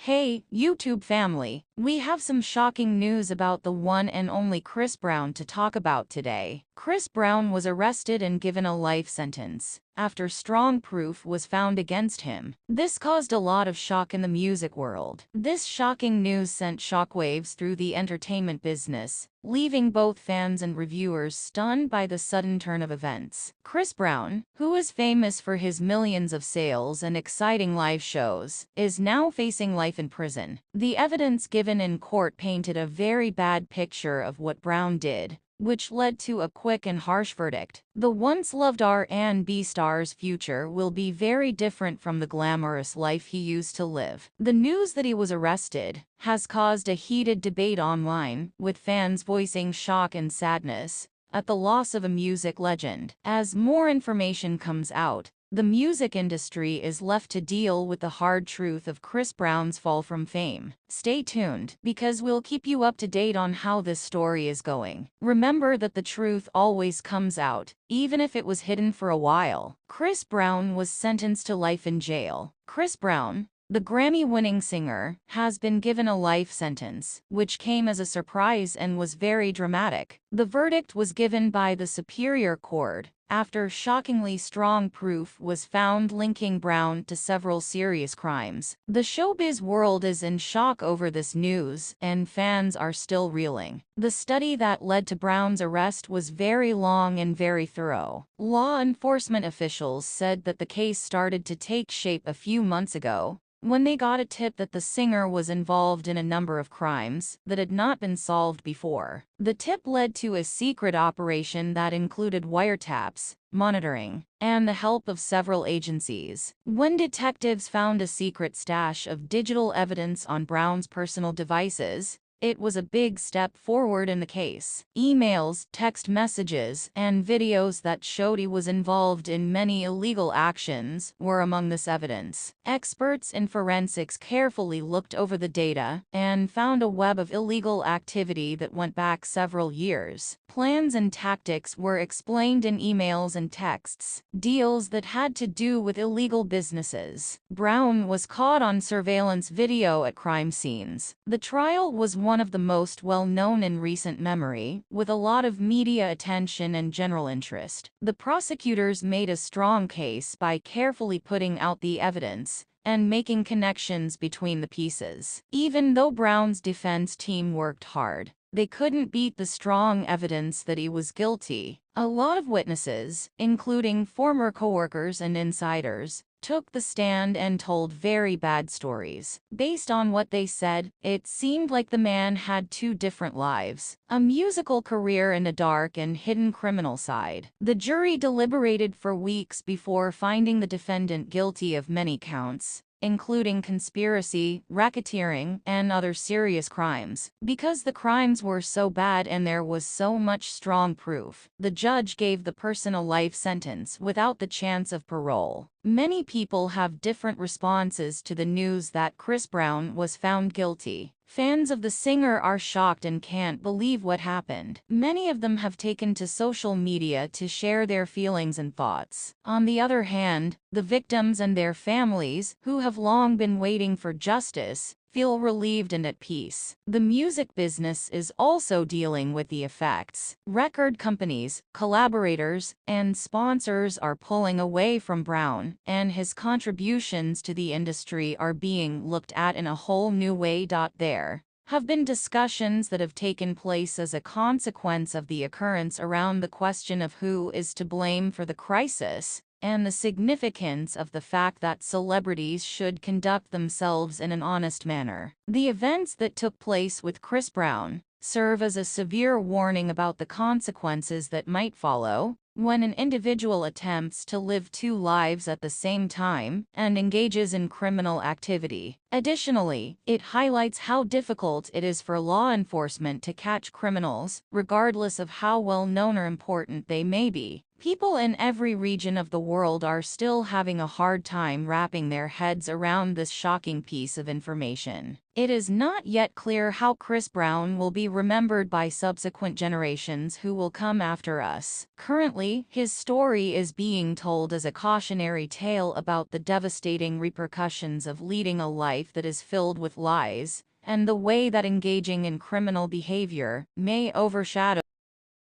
Hey, YouTube family, we have some shocking news about the one and only Chris Brown to talk about today. Chris Brown was arrested and given a life sentence after strong proof was found against him. This caused a lot of shock in the music world. This shocking news sent shockwaves through the entertainment business, leaving both fans and reviewers stunned by the sudden turn of events. Chris Brown, who is famous for his millions of sales and exciting live shows, is now facing life in prison. The evidence given in court painted a very bad picture of what Brown did, which led to a quick and harsh verdict. The once-loved R&B star's future will be very different from the glamorous life he used to live. The news that he was arrested has caused a heated debate online, with fans voicing shock and sadness at the loss of a music legend. As more information comes out, the music industry is left to deal with the hard truth of Chris Brown's fall from fame. Stay tuned, because we'll keep you up to date on how this story is going. Remember that the truth always comes out, even if it was hidden for a while. Chris Brown was sentenced to life in jail. Chris Brown, the Grammy-winning singer, has been given a life sentence, which came as a surprise and was very dramatic. The verdict was given by the Superior Court after shockingly strong proof was found linking Brown to several serious crimes. The showbiz world is in shock over this news, and fans are still reeling. The study that led to Brown's arrest was very long and very thorough. Law enforcement officials said that the case started to take shape a few months ago, when they got a tip that the singer was involved in a number of crimes that had not been solved before. The tip led to a secret operation that included wiretaps, monitoring, and the help of several agencies. When detectives found a secret stash of digital evidence on Brown's personal devices, it was a big step forward in the case. Emails, text messages, and videos that showed he was involved in many illegal actions were among this evidence. Experts in forensics carefully looked over the data and found a web of illegal activity that went back several years. Plans and tactics were explained in emails and texts, deals that had to do with illegal businesses. Brown was caught on surveillance video at crime scenes. The trial was one of the most well-known in recent memory, with a lot of media attention and general interest. The prosecutors made a strong case by carefully putting out the evidence and making connections between the pieces. Even though Brown's defense team worked hard, they couldn't beat the strong evidence that he was guilty. A lot of witnesses, including former coworkers and insiders, took the stand and told very bad stories. Based on what they said, it seemed like the man had two different lives: a musical career and a dark and hidden criminal side. The jury deliberated for weeks before finding the defendant guilty of many counts, including conspiracy, racketeering, and other serious crimes. Because the crimes were so bad and there was so much strong proof, the judge gave the person a life sentence without the chance of parole. Many people have different responses to the news that Chris Brown was found guilty. Fans of the singer are shocked and can't believe what happened. Many of them have taken to social media to share their feelings and thoughts. On the other hand, the victims and their families, who have long been waiting for justice, feel relieved and at peace. The music business is also dealing with the effects. Record companies, collaborators, and sponsors are pulling away from Brown, and his contributions to the industry are being looked at in a whole new way. There have been discussions that have taken place as a consequence of the occurrence around the question of who is to blame for the crisis, and the significance of the fact that celebrities should conduct themselves in an honest manner. The events that took place with Chris Brown serve as a severe warning about the consequences that might follow when an individual attempts to live two lives at the same time and engages in criminal activity. Additionally, it highlights how difficult it is for law enforcement to catch criminals, regardless of how well known or important they may be. People in every region of the world are still having a hard time wrapping their heads around this shocking piece of information. It is not yet clear how Chris Brown will be remembered by subsequent generations who will come after us. Currently, his story is being told as a cautionary tale about the devastating repercussions of leading a life that is filled with lies, and the way that engaging in criminal behavior may overshadow